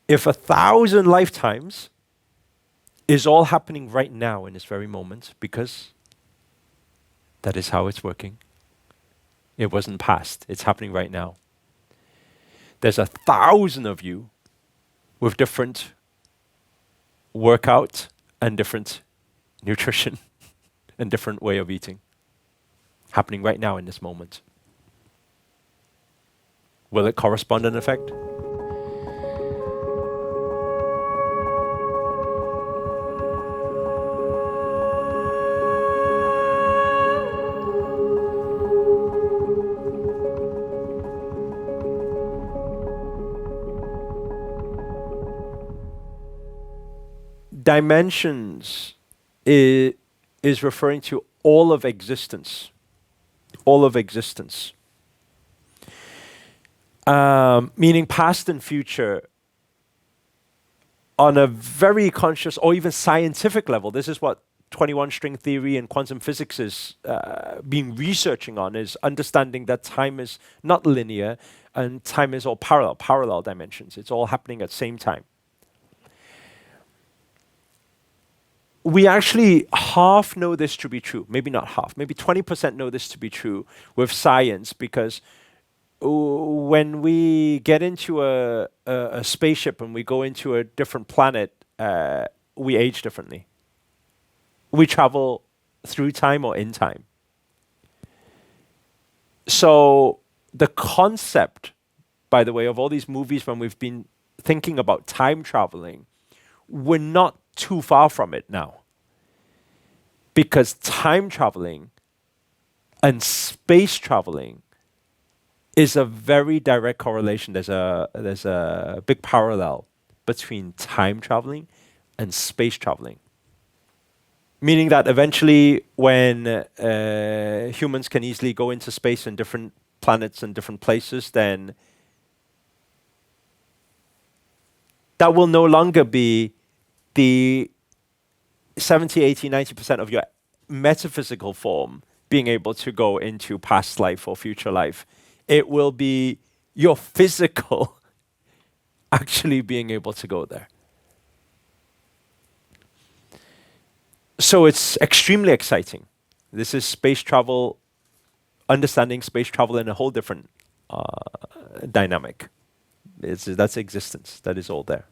If 1,000 lifetimes is all happening right now in this very moment, because that is how it's working. It wasn't past, it's happening right now. There's 1,000 of you with different workout and different nutrition and different way of eating happening right now in this moment. Will it correspond in effect? Dimensions is referring to all of existence. All of existence. Meaning past and future on a very conscious or even scientific level. This is what 21 string theory and quantum physics is been researching on, is understanding that time is not linear and time is all parallel dimensions. It's all happening at the same time. We actually half know this to be true, maybe not half, maybe 20% know this to be true with science, because when we get into a spaceship and we go into a different planet, we age differently. We travel through time or in time. So the concept, by the way, of all these movies when we've been thinking about time traveling, we're not too far from it now. Because time traveling and space traveling is a very direct correlation. There's a big parallel between time traveling and space traveling. Meaning that eventually when humans can easily go into space and different planets and different places, then that will no longer be the 70, 80, 90% of your metaphysical form being able to go into past life or future life. It will be your physical actually being able to go there. So it's extremely exciting. This is space travel, understanding space travel in a whole different dynamic. That's existence. That is all there.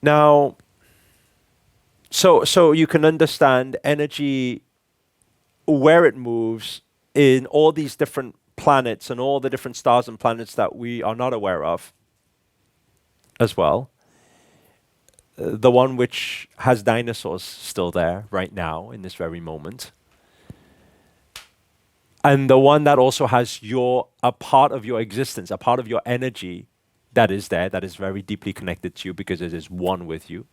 Now, so you can understand energy, where it moves in all these different planets and all the different stars and planets that we are not aware of as well. The one which has dinosaurs still there right now in this very moment. And the one that also has a part of your existence, a part of your energy that is there, that is very deeply connected to you because it is one with you.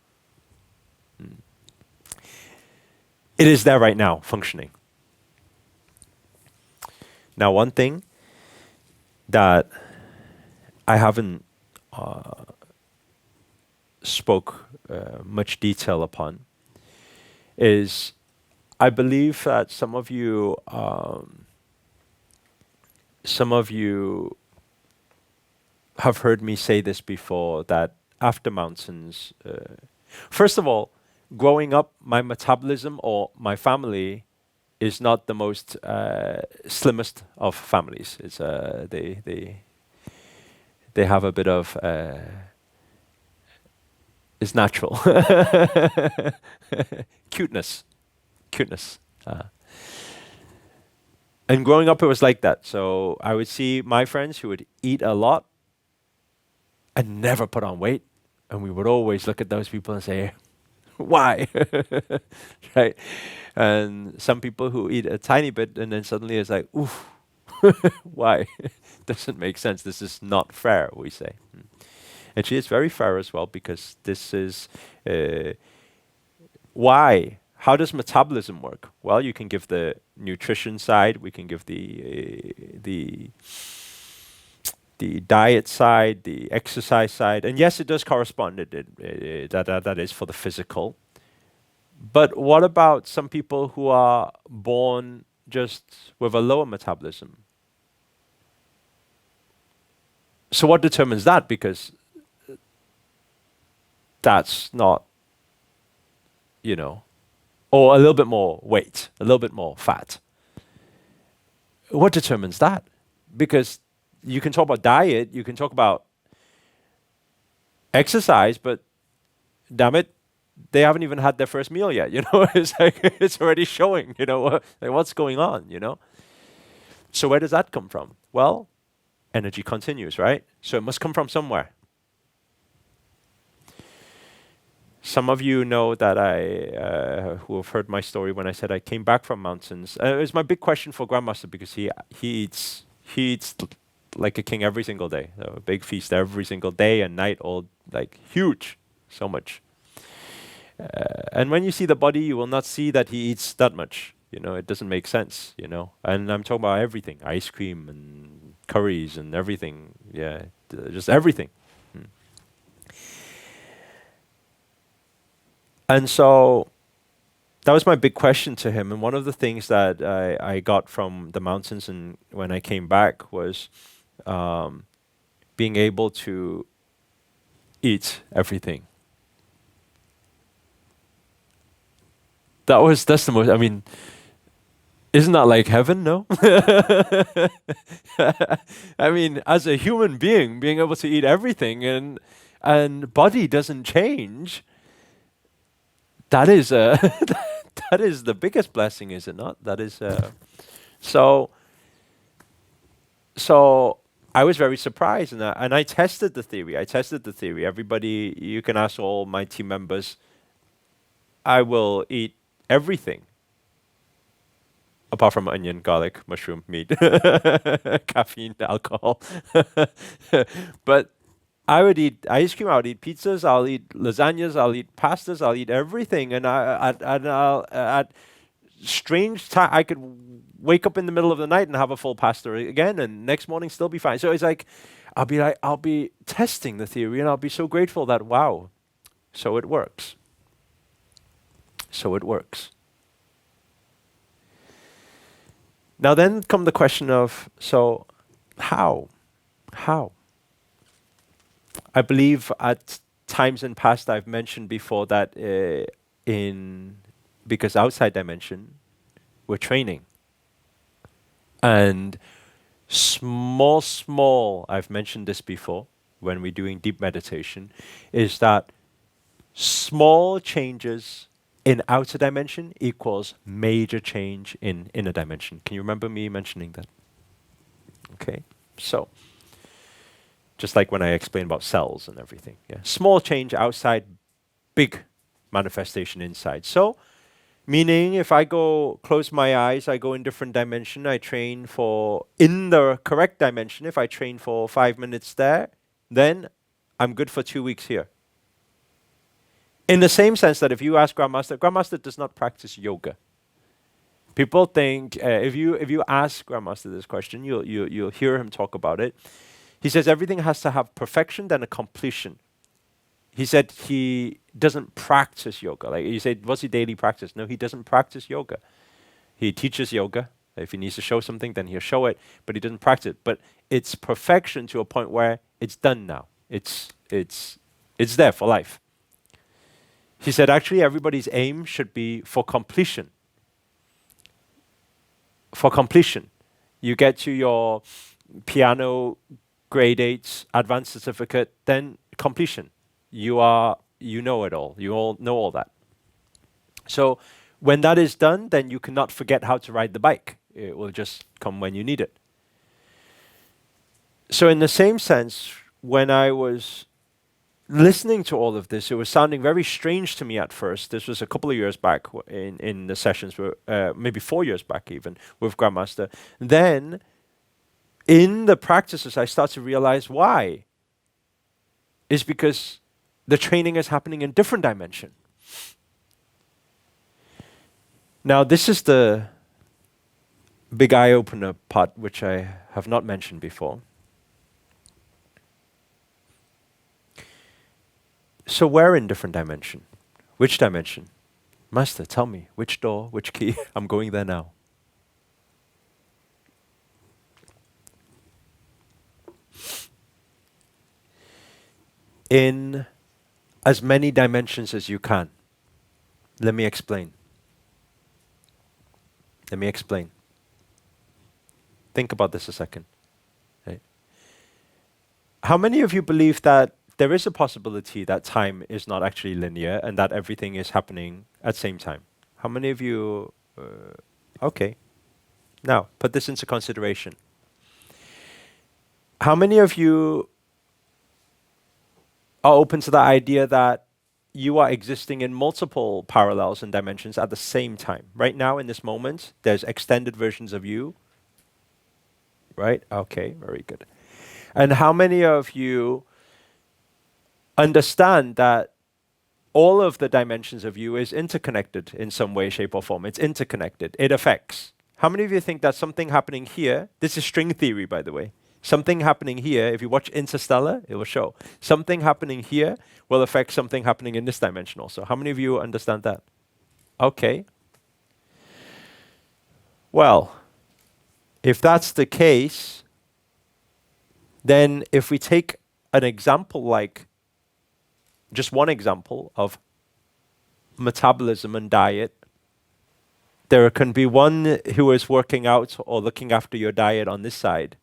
It is there right now, functioning. Now, one thing that I haven't spoke much detail upon is, I believe that some of you have heard me say this before, that after mountains, first of all, growing up, my metabolism or my family is not the most slimmest of families. It's they have a bit of it's natural cuteness. And growing up, it was like that. So I would see my friends who would eat a lot and never put on weight. And we would always look at those people and say, why? Right? And some people who eat a tiny bit and then suddenly it's like, oof, why? Doesn't make sense. This is not fair, we say. And she is very fair as well, because this is why. How does metabolism work? Well, you can give the nutrition side, we can give the diet side, the exercise side, and yes, it does correspond. That is for the physical. But what about some people who are born just with a lower metabolism? So what determines that? Because that's not, you know, or a little bit more weight, a little bit more fat. What determines that? Because you can talk about diet, you can talk about exercise, but damn it, they haven't even had their first meal yet. It's like it's already showing. Like what's going on. So where does that come from? Well, energy continues, right? So it must come from somewhere. Some of you know that who have heard my story when I said I came back from mountains. It was my big question for Grandmaster because he eats like a king every single day. So a big feast every single day and night, all like huge, so much. And when you see the body, you will not see that he eats that much. It doesn't make sense. And I'm talking about everything: ice cream and curries and everything. Yeah, just everything. And so that was my big question to him. And one of the things that I got from the mountains and when I came back was being able to eat everything. That's the most, isn't that like heaven? No? As a human being able to eat everything and body doesn't change, that is that is the biggest blessing, is it not? That is so I was very surprised, and I tested the theory. Everybody, you can ask all my team members. I will eat everything apart from onion, garlic, mushroom, meat, caffeine, alcohol. But I would eat ice cream. I would eat pizzas. I'll eat lasagnas. I'll eat pastas. I'll eat everything. And I'll at strange time I could wake up in the middle of the night and have a full pasta again, and next morning still be fine. So it's like I'll be testing the theory, and I'll be so grateful that wow, so it works. So it works. Now then come the question of, so how? I believe at times in past I've mentioned before that because outside dimension, we're training. And small, I've mentioned this before when we're doing deep meditation, is that small changes in outer dimension equals major change in inner dimension. Can you remember me mentioning that? Okay, so just like when I explained about cells and everything. Yeah, small change outside, big manifestation inside. So, meaning if I go close my eyes, I go in different dimension, I train in the correct dimension. If I train for 5 minutes there, then I'm good for 2 weeks here. In the same sense that if you ask Grandmaster does not practice yoga. People think if you ask Grandmaster this question, you'll hear him talk about it. He says everything has to have perfection, then a completion. He said he doesn't practice yoga. Like you said, what's your daily practice? No, he doesn't practice yoga. He teaches yoga. If he needs to show something, then he'll show it, but he doesn't practice it. But it's perfection to a point where it's done now. It's there for life. He said actually everybody's aim should be for completion. For completion. You get to your piano grade 8 advanced certificate, then completion. You know it all. You all know all that. So when that is done, then you cannot forget how to ride the bike. It will just come when you need it. So in the same sense, when I was listening to all of this, it was sounding very strange to me at first. This was a couple of years back in the sessions, maybe 4 years back even, with Grandmaster. Then in the practices, I start to realize why. It's because the training is happening in different dimension. Now, this is the big eye-opener part, which I have not mentioned before. So where in different dimension? Which dimension? Master, tell me, which door, which key? I'm going there now. in as many dimensions as you can. Let me explain. Let me explain. Think about this a second. Right? How many of you believe that there is a possibility that time is not actually linear and that everything is happening at the same time? How many of you? Okay. Now, put this into consideration. How many of you are open to the idea that you are existing in multiple parallels and dimensions at the same time? Right now, in this moment, there's extended versions of you. Right? Okay, very good. And how many of you understand that all of the dimensions of you is interconnected in some way, shape, or form? It's interconnected. It affects. How many of you think that something happening here, this is string theory, by the way, something happening here, if you watch Interstellar, it will show. Something happening here will affect something happening in this dimension also. How many of you understand that? Okay. Well, if that's the case, then if we take an example like, just one example of metabolism and diet, there can be one who is working out or looking after your diet on this side.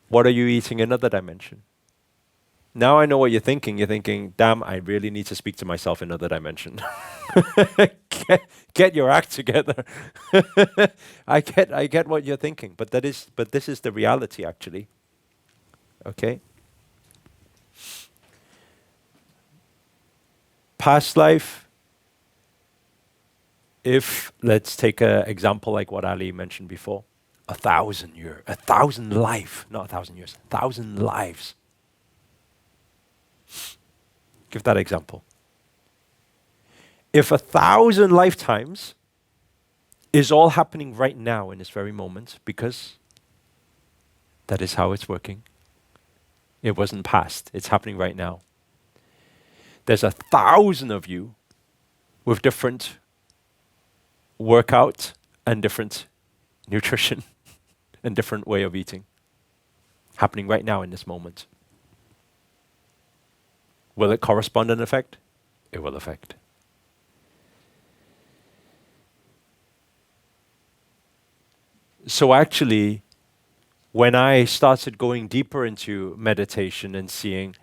What are you eating in another dimension? Now I know what you're thinking. You're thinking, damn, I really need to speak to myself in another dimension. get your act together. I get what you're thinking, but this is the reality actually. Okay? Past life, if let's take an example like what Ali mentioned before, 1,000 years, 1,000 life, not 1,000 years, 1,000 lives. Give that example. If 1,000 lifetimes is all happening right now in this very moment, because that is how it's working. It wasn't past, it's happening right now. There's 1,000 of you with different workout and different nutrition and different way of eating happening right now in this moment. Will it correspond and affect? It will affect. So actually, when I started going deeper into meditation and seeing,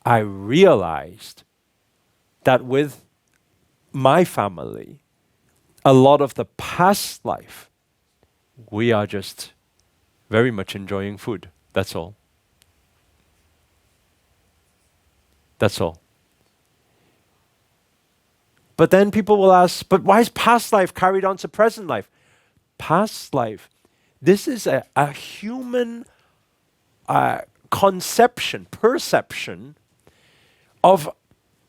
I realized that with my family, a lot of the past life, we are just very much enjoying food. That's all. That's all. But then people will ask, but why is past life carried on to present life? Past life, this is a human conception, perception of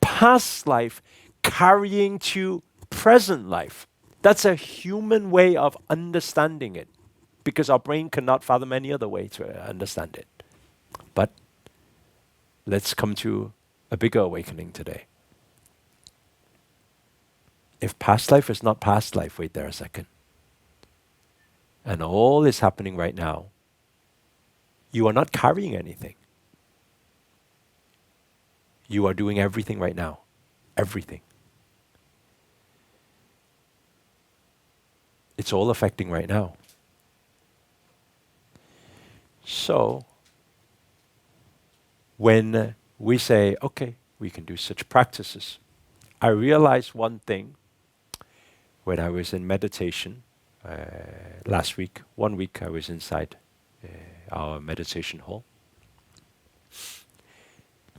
past life carrying to present life. That's a human way of understanding it, because our brain cannot fathom any other way to understand it. But let's come to a bigger awakening today. If past life is not past life, wait there a second. And all is happening right now. You are not carrying anything. You are doing everything right now. Everything. It's all affecting right now. So, when we say, okay, we can do such practices, I realized one thing when I was in meditation last week. 1 week I was inside our meditation hall.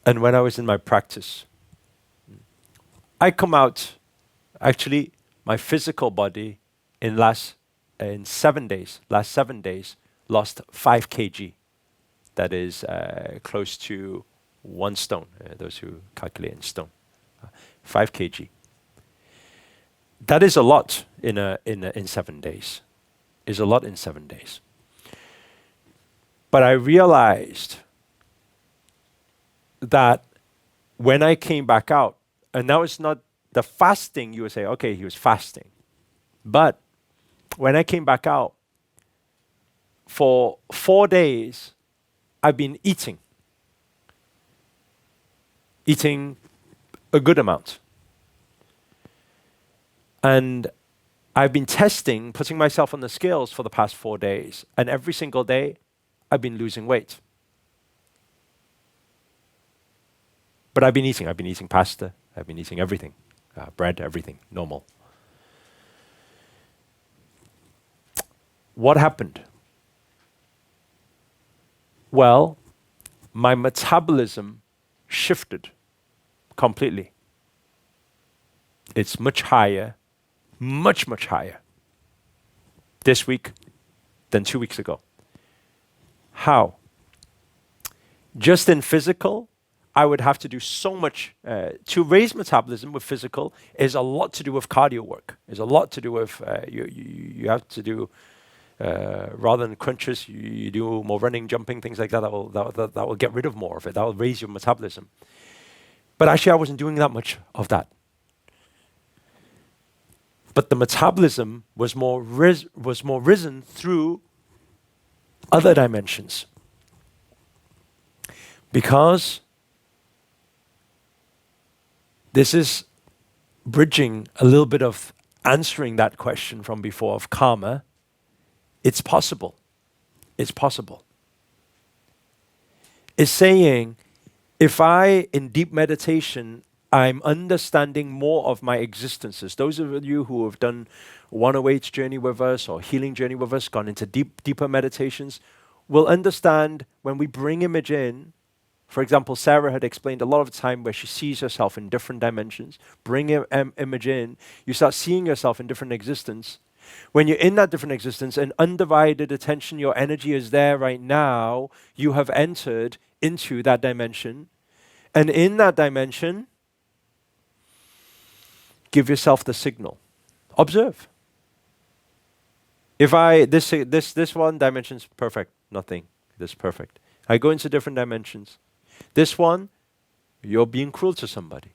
And when I was in my practice, I come out, actually, my physical body last 7 days, lost 5 kg. That is close to 1 stone, those who calculate in stone. 5 kg. That is a lot in 7 days. Is a lot in 7 days. But I realized that when I came back out, and that was not the fasting, you would say, okay, he was fasting. But when I came back out, for 4 days, I've been eating. eating a good amount. And I've been testing, putting myself on the scales for the past 4 days, and every single day I've been losing weight. But I've been eating pasta, I've been eating everything, bread, everything, normal. What happened? Well, my metabolism shifted completely. It's much higher, much higher this week than 2 weeks ago. How? Just in physical, I would have to do so much. To raise metabolism with physical is a lot to do with cardio work. Is a lot to do with, you have to do, rather than crunches, you do more running, jumping, things like that. That will get rid of more of it. That will raise your metabolism. But actually, I wasn't doing that much of that. But the metabolism was more risen through other dimensions. Because this is bridging a little bit of answering that question from before of karma. It's possible. It's possible. It's saying, if I, in deep meditation, I'm understanding more of my existences. Those of you who have done 108 journey with us or healing journey with us, gone into deeper meditations, will understand when we bring image in. For example, Sarah had explained a lot of the time where she sees herself in different dimensions. Bring image in, you start seeing yourself in different existence. When you're in that different existence and undivided attention, your energy is there right now, you have entered into that dimension. And in that dimension, give yourself the signal. Observe. If this one dimension's perfect, nothing. This is perfect. I go into different dimensions. This one, you're being cruel to somebody.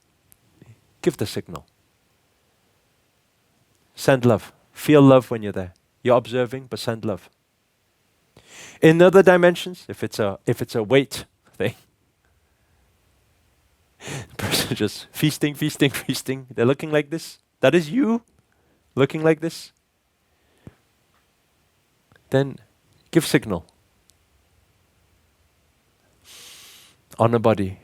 Give the signal. Send love. Feel love when you're there. You're observing, but send love. In other dimensions, if it's a weight thing, the person just feasting. They're looking like this. That is you looking like this. Then give signal. Honor body.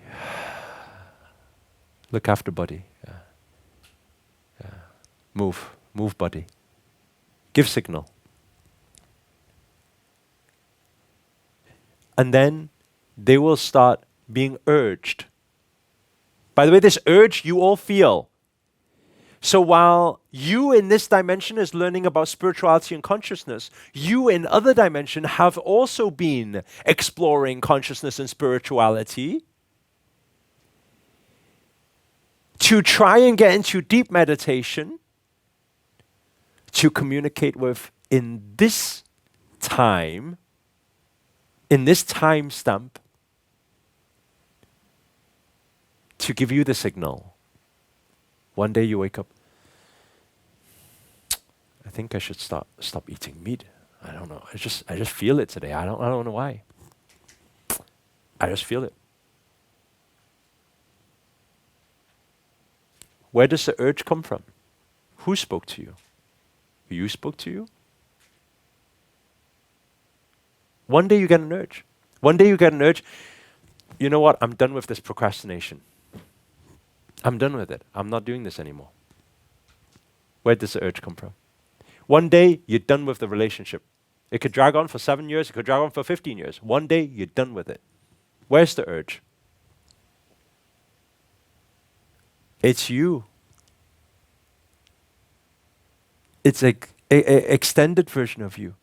Look after body. Move body. Give signal. And then they will start being urged. By the way, this urge you all feel. So while you in this dimension is learning about spirituality and consciousness, you in other dimension have also been exploring consciousness and spirituality to try and get into deep meditation to communicate with in this time stamp, to give you the signal. One day you wake up, I think I should stop eating meat. I don't know. I just feel it today. I don't know why. I just feel it. Where does the urge come from? Who spoke to you? You spoke to you? One day you get an urge. You know what? I'm done with this procrastination. I'm done with it. I'm not doing this anymore. Where does the urge come from? One day, you're done with the relationship. It could drag on for 7 years. It could drag on for 15 years. One day, you're done with it. Where's the urge? It's you. It's an extended version of you.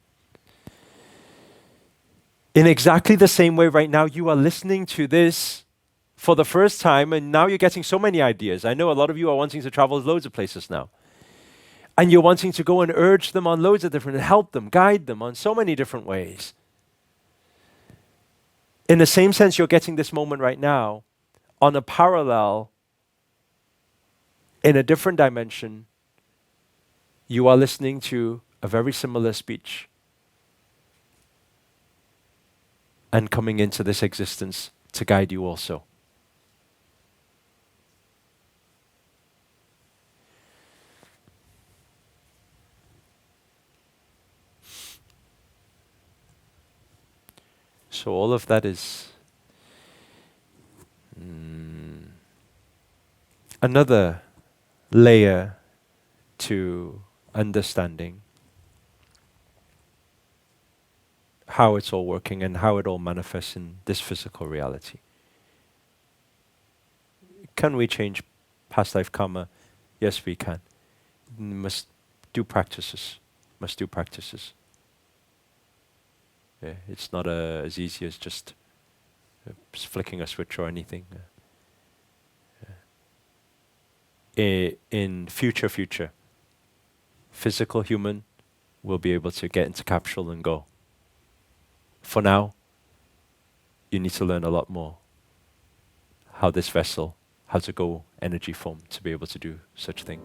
In exactly the same way right now, you are listening to this for the first time, and now you're getting so many ideas. I know a lot of you are wanting to travel loads of places now. And you're wanting to go and urge them on loads of different, help them, guide them on so many different ways. In the same sense, you're getting this moment right now on a parallel, in a different dimension. You are listening to a very similar speech and coming into this existence to guide you also. So all of that is another layer to understanding how it's all working and how it all manifests in this physical reality. Can we change past life karma? Yes, we can. Must do practices. Must do practices. Yeah, it's not as easy as just flicking a switch or anything. In future, physical human will be able to get into capsule and go. For now, you need to learn a lot more how this vessel, how to go energy form to be able to do such thing.